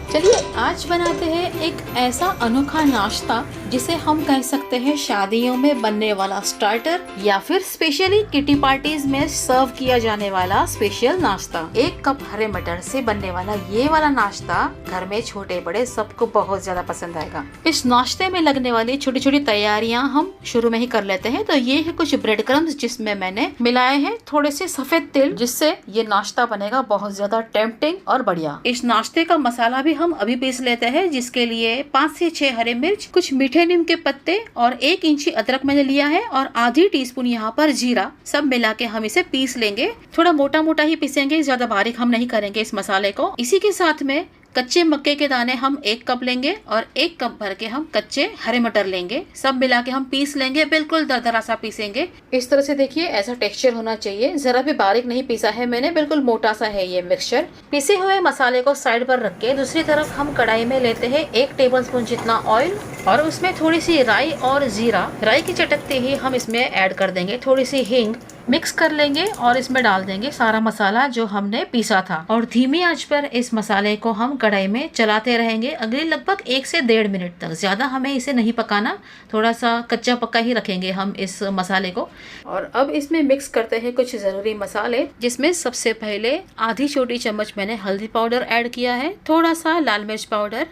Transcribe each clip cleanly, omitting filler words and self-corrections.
चलिए आज बनाते हैं एक ऐसा अनोखा नाश्ता जिसे हम कह सकते हैं शादियों में बनने वाला स्टार्टर या फिर स्पेशली किटी पार्टीज में सर्व किया जाने वाला स्पेशल नाश्ता। 1 कप हरे मटर से बनने वाला ये वाला नाश्ता घर में छोटे बड़े सबको बहुत ज्यादा पसंद आएगा। इस नाश्ते में लगने वाली छोटी छोटी तैयारियां हम शुरू में ही कर लेते हैं। तो ये है कुछ ब्रेड क्रम्स जिसमें मैंने मिलाए हैं थोड़े से सफेद तिल, जिससे ये नाश्ता बनेगा बहुत ज्यादा टेम्पटिंग और बढ़िया। इस नाश्ते का मसाला भी हम अभी पीस लेते हैं, जिसके लिए 5 से 6 हरे मिर्च, कुछ मीठे नीम के पत्ते और 1 इंची अदरक मैंने लिया है और आधी टीस्पून यहाँ पर जीरा, सब मिला के हम इसे पीस लेंगे। थोड़ा मोटा मोटा ही पीसेंगे, ज्यादा बारीक हम नहीं करेंगे इस मसाले को। इसी के साथ में कच्चे मक्के के दाने हम 1 कप लेंगे और 1 कप भर के हम कच्चे हरे मटर लेंगे। सब मिला के हम पीस लेंगे, बिल्कुल दरदरा सा पीसेंगे। इस तरह से देखिए ऐसा टेक्सचर होना चाहिए, जरा भी बारीक नहीं पीसा है मैंने, बिल्कुल मोटा सा है ये मिक्सचर। पीसे हुए मसाले को साइड पर रख के दूसरी तरफ हम कढ़ाई में लेते हैं 1 टेबलस्पून जितना ऑयल और उसमें थोड़ी सी राई और जीरा। राई की चटकते ही हम इसमें ऐड कर देंगे थोड़ी सी हींग, मिक्स कर लेंगे और इसमें डाल देंगे सारा मसाला जो हमने पीसा था और धीमी आंच पर इस मसाले को हम कढ़ाई में चलाते रहेंगे अगले लगभग 1 से 1.5 मिनट तक। ज्यादा हमें इसे नहीं पकाना, थोड़ा सा कच्चा पक्का ही रखेंगे हम इस मसाले को। और अब इसमें मिक्स करते हैं कुछ जरूरी मसाले, जिसमें सबसे पहले आधी छोटी चम्मच मैंने हल्दी पाउडर ऐड किया है, थोड़ा सा लाल मिर्च पाउडर,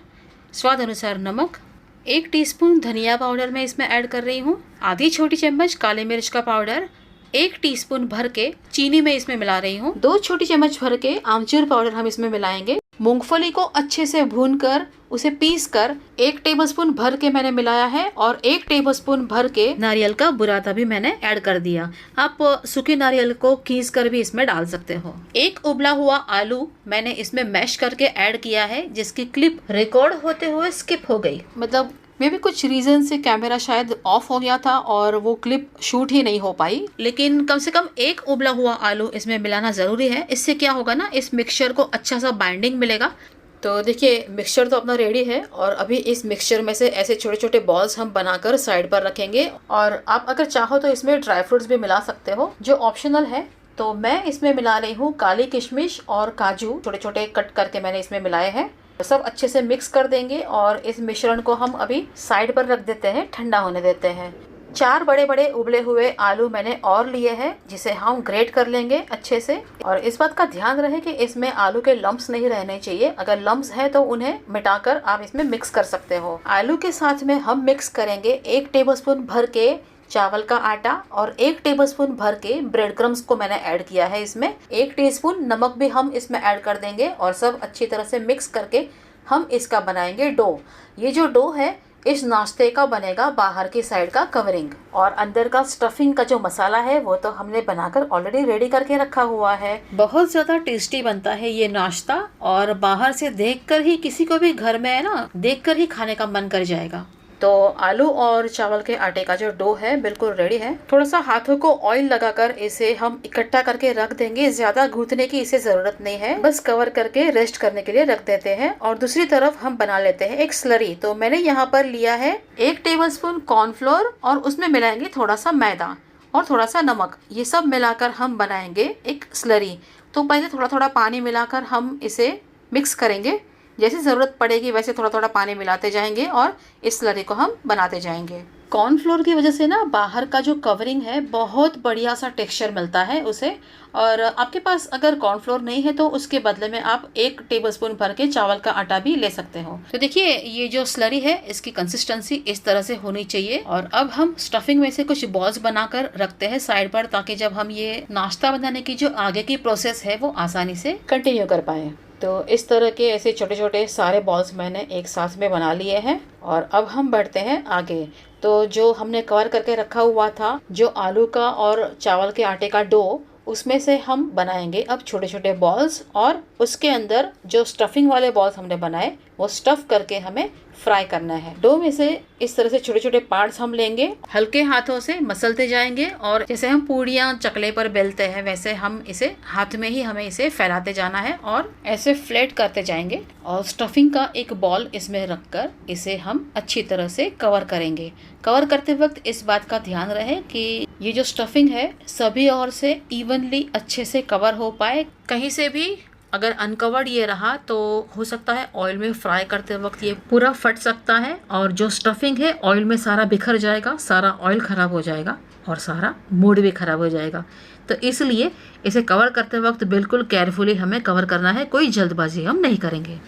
स्वाद अनुसार नमक, 1 टीस्पून धनिया पाउडर मैं इसमें ऐड कर रही हूँ, आधी छोटी चम्मच काले मिर्च का पाउडर, 1 टीस्पून भर के चीनी में इसमें मिला रही हूँ, 2 छोटी चम्मच भर के आमचूर पाउडर हम इसमें मिलाएंगे। मूंगफली को अच्छे से भूनकर उसे पीस कर 1 टेबलस्पून भर के मैंने मिलाया है और 1 टेबलस्पून भर के नारियल का बुरादा भी मैंने ऐड कर दिया। आप सूखे नारियल को कीस कर भी इसमें डाल सकते हो। 1 उबला हुआ आलू मैंने इसमें मैश करके ऐड किया है, जिसकी क्लिप रिकॉर्ड होते हुए स्किप हो गई, मतलब मे भी कुछ रीजन से कैमरा शायद ऑफ हो गया था और वो क्लिप शूट ही नहीं हो पाई। लेकिन कम से कम 1 उबला हुआ आलू इसमें मिलाना जरूरी है। इससे क्या होगा ना, इस मिक्सचर को अच्छा सा बाइंडिंग मिलेगा। तो देखिए मिक्सचर तो अपना रेडी है और अभी इस मिक्सचर में से ऐसे छोटे छोटे बॉल्स हम बनाकर साइड पर रखेंगे। और आप अगर चाहो तो इसमें ड्राई फ्रूट्स भी मिला सकते हो, जो ऑप्शनल है। तो मैं इसमें मिला रही हूँ काली किशमिश और काजू, छोटे छोटे कट करके मैंने इसमें मिलाए हैं। सब अच्छे से मिक्स कर देंगे और इस मिश्रण को हम अभी साइड पर रख देते हैं, ठंडा होने देते हैं। 4 बड़े बड़े उबले हुए आलू मैंने और लिए हैं, जिसे हम ग्रेट कर लेंगे अच्छे से। और इस बात का ध्यान रहे कि इसमें आलू के लम्प्स नहीं रहने चाहिए, अगर लम्प्स हैं तो उन्हें मिटाकर आप इसमें मिक्स कर सकते हो। आलू के साथ में हम मिक्स करेंगे 1 टेबलस्पून भर के चावल का आटा और 1 टेबलस्पून भर के ब्रेड क्रम्स को मैंने ऐड किया है इसमें। 1 टीस्पून नमक भी हम इसमें ऐड कर देंगे और सब अच्छी तरह से मिक्स करके हम इसका बनाएंगे डो। ये जो डो है इस नाश्ते का बनेगा बाहर की साइड का कवरिंग, और अंदर का स्टफिंग का जो मसाला है वो तो हमने बनाकर ऑलरेडी रेडी करके रखा हुआ है। बहुत ज्यादा टेस्टी बनता है ये नाश्ता और बाहर से देखकर ही किसी को भी घर में है ना, देखकर ही खाने का मन कर जाएगा। तो आलू और चावल के आटे का जो डो है बिल्कुल रेडी है। थोड़ा सा हाथों को ऑयल लगाकर इसे हम इकट्ठा करके रख देंगे, ज्यादा गूंथने की इसे जरूरत नहीं है, बस कवर करके रेस्ट करने के लिए रख देते हैं। और दूसरी तरफ हम बना लेते हैं एक स्लरी। तो मैंने यहाँ पर लिया है 1 टेबलस्पून कॉर्नफ्लोर और उसमें मिलाएंगे थोड़ा सा मैदा और थोड़ा सा नमक। ये सब मिलाकर हम बनाएंगे एक स्लरी। तो पहले थोड़ा थोड़ा पानी मिलाकर हम इसे मिक्स करेंगे, जैसे ज़रूरत पड़ेगी वैसे थोड़ा थोड़ा पानी मिलाते जाएंगे और इस स्लरी को हम बनाते जाएंगे। कॉर्नफ्लोर की वजह से ना बाहर का जो कवरिंग है बहुत बढ़िया सा टेक्सचर मिलता है उसे। और आपके पास अगर कॉर्नफ्लोर नहीं है तो उसके बदले में आप 1 टेबलस्पून भर के चावल का आटा भी ले सकते हो। तो देखिए ये जो स्लरी है इसकी कंसिस्टेंसी इस तरह से होनी चाहिए। और अब हम स्टफिंग में से कुछ बॉल्स बनाकर रखते हैं साइड पर, ताकि जब हम ये नाश्ता बनाने की जो आगे की प्रोसेस है वो आसानी से कंटिन्यू कर पाए। तो इस तरह के ऐसे छोटे छोटे सारे बॉल्स मैंने एक साथ में बना लिए हैं और अब हम बढ़ते हैं आगे। तो जो हमने कवर करके रखा हुआ था जो आलू का और चावल के आटे का डो, उसमें से हम बनाएंगे अब छोटे छोटे बॉल्स और उसके अंदर जो स्टफिंग वाले बॉल्स हमने बनाए वो स्टफ करके हमें फ्राई करना है। डो में से इस तरह से छोटे छोटे पार्ट्स हम लेंगे, हल्के हाथों से मसलते जाएंगे और जैसे हम पूड़ियाँ चकले पर बेलते हैं वैसे हम इसे हाथ में ही हमें इसे फैलाते जाना है और ऐसे फ्लैट करते जाएंगे। और स्टफिंग का एक बॉल इसमें रखकर इसे हम अच्छी तरह से कवर करेंगे। कवर करते वक्त इस बात का ध्यान रहे कि ये जो स्टफिंग है सभी ओर से इवनली अच्छे से कवर हो पाए, कहीं से भी अगर अनकवर्ड ये रहा तो हो सकता है ऑयल में फ्राई करते वक्त ये पूरा फट सकता है और जो स्टफिंग है ऑयल में सारा बिखर जाएगा, सारा ऑयल ख़राब हो जाएगा और सारा मूड भी ख़राब हो जाएगा। तो इसलिए इसे कवर करते वक्त बिल्कुल केयरफुली हमें कवर करना है, कोई जल्दबाजी हम नहीं करेंगे।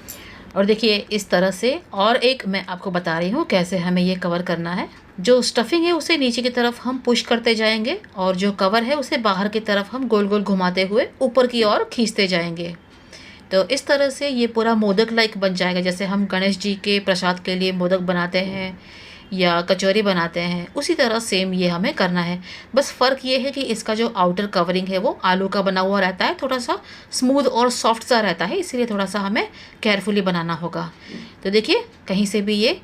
और देखिए इस तरह से, और एक मैं आपको बता रही हूँ कैसे हमें ये कवर करना है। जो स्टफिंग है उसे नीचे की तरफ हम पुश करते जाएंगे और जो कवर है उसे बाहर की तरफ हम गोल गोल घुमाते हुए ऊपर की ओर खींचते जाएंगे। तो इस तरह से ये पूरा मोदक लाइक बन जाएगा, जैसे हम गणेश जी के प्रसाद के लिए मोदक बनाते हैं या कचौरी बनाते हैं, उसी तरह सेम ये हमें करना है। बस फ़र्क ये है कि इसका जो आउटर कवरिंग है वो आलू का बना हुआ रहता है, थोड़ा सा स्मूथ और सॉफ्ट सा रहता है, इसीलिए थोड़ा सा हमें केयरफुली बनाना होगा। तो देखिए कहीं से भी ये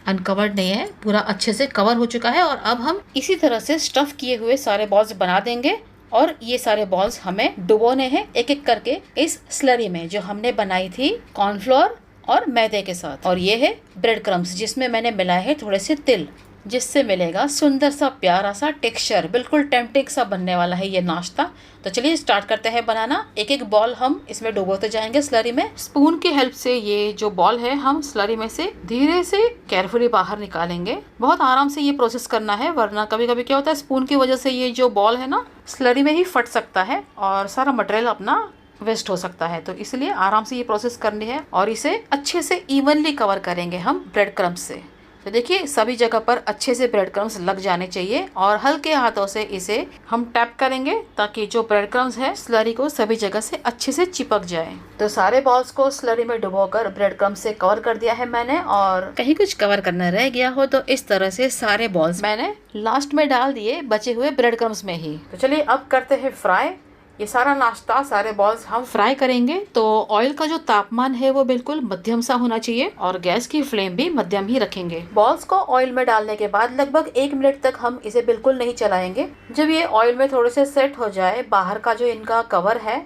अनकवर्ड नहीं है, पूरा अच्छे से कवर हो चुका है। और अब हम इसी तरह से स्टफ़ किए हुए सारे बॉल्स बना देंगे और ये सारे बॉल्स हमें डुबोने हैं एक एक करके इस स्लरी में जो हमने बनाई थी कॉर्नफ्लोर और मैदे के साथ। और ये है ब्रेड क्रम्स जिसमें मैंने मिलाए हैं थोड़े से तिल, जिससे मिलेगा सुंदर सा प्यारा सा टेक्सचर। बिल्कुल टेम्पटिंग सा बनने वाला है ये नाश्ता। तो चलिए स्टार्ट करते हैं बनाना। एक एक बॉल हम इसमें डुबोते जाएंगे स्लरी में। स्पून की हेल्प से ये जो बॉल है हम स्लरी में से धीरे से केयरफुली बाहर निकालेंगे। बहुत आराम से ये प्रोसेस करना है, वरना कभी कभी क्या होता है स्पून की वजह से ये जो बॉल है ना स्लरी में ही फट सकता है और सारा मटेरियल अपना वेस्ट हो सकता है। तो इसलिए आराम से ये प्रोसेस करनी है और इसे अच्छे से इवनली कवर करेंगे हम ब्रेड क्रम्स से। तो देखिए सभी जगह पर अच्छे से ब्रेड क्रम्स लग जाने चाहिए और हल्के हाथों से इसे हम टैप करेंगे ताकि जो ब्रेड क्रम्स है स्लरी को सभी जगह से अच्छे से चिपक जाए। तो सारे बॉल्स को स्लरी में डुबोकर ब्रेड क्रम्स से कवर कर दिया है मैंने, और कहीं कुछ कवर करना रह गया हो तो इस तरह से सारे बॉल्स मैंने लास्ट में डाल दिए बचे हुए ब्रेड क्रम्स में ही। तो चलिए अब करते हैं फ्राई। ये सारा नाश्ता सारे बॉल्स हम फ्राई करेंगे। तो ऑयल का जो तापमान है वो बिल्कुल मध्यम सा होना चाहिए और गैस की फ्लेम भी मध्यम ही रखेंगे। बॉल्स को ऑयल में डालने के बाद लगभग 1 मिनट तक हम इसे बिल्कुल नहीं चलाएंगे। जब ये ऑयल में थोड़े से सेट हो जाए, बाहर का जो इनका कवर है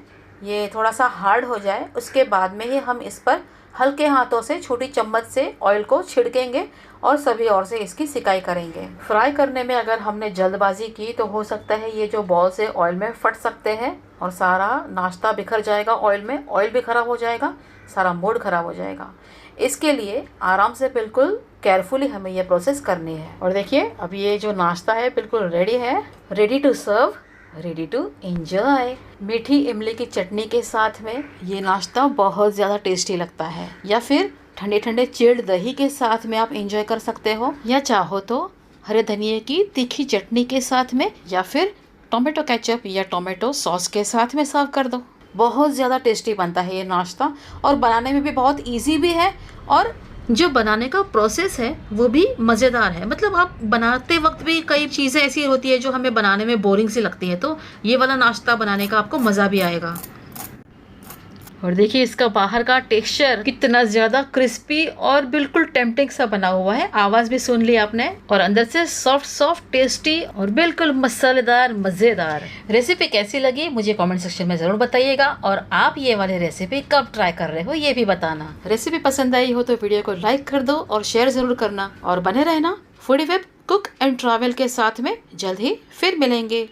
ये थोड़ा सा हार्ड हो जाए, उसके बाद में ही हम इस पर हल्के हाथों से छोटी चम्मच से ऑयल को छिड़केंगे और सभी ओर से इसकी सिकाई करेंगे। फ्राई करने में अगर हमने जल्दबाजी की तो हो सकता है ये जो बॉल्स है ऑयल में फट सकते हैं और सारा नाश्ता बिखर जाएगा ऑयल में, ऑयल भी खराब हो जाएगा, सारा मूड खराब हो जाएगा। इसके लिए आराम से बिल्कुल केयरफुली हमें ये प्रोसेस करनी है। और देखिए अब ये जो नाश्ता है बिल्कुल रेडी है, ready to serve, ready to enjoy. मीठी इमली की चटनी के साथ में ये नाश्ता बहुत ज़्यादा टेस्टी लगता है, या फिर ठंडे ठंडे चिल्ड दही के साथ में आप एंजॉय कर सकते हो, या चाहो तो हरे धनिए की तीखी चटनी के साथ में, या फिर टोमेटो केचप या टोमेटो सॉस के साथ में सर्व कर दो। बहुत ज़्यादा टेस्टी बनता है ये नाश्ता और बनाने में भी बहुत इजी भी है, और जो बनाने का प्रोसेस है वो भी मज़ेदार है। मतलब आप बनाते वक्त भी कई चीज़ें ऐसी होती है जो हमें बनाने में बोरिंग सी लगती है, तो ये वाला नाश्ता बनाने का आपको मज़ा भी आएगा। और देखिए इसका बाहर का टेक्सचर कितना ज़्यादा क्रिस्पी और बिल्कुल टेम्पटिंग सा बना हुआ है, आवाज़ भी सुन ली आपने, और अंदर से सॉफ्ट सॉफ्ट टेस्टी और बिल्कुल मसालेदार मज़ेदार। रेसिपी कैसी लगी मुझे कमेंट सेक्शन में ज़रूर बताइएगा, और आप ये वाली रेसिपी कब ट्राई कर रहे हो ये भी बताना। रेसिपी पसंद आई हो तो वीडियो को लाइक कर दो और शेयर ज़रूर करना, और बने रहना foodie web cook and travel के साथ में। जल्द ही फिर मिलेंगे।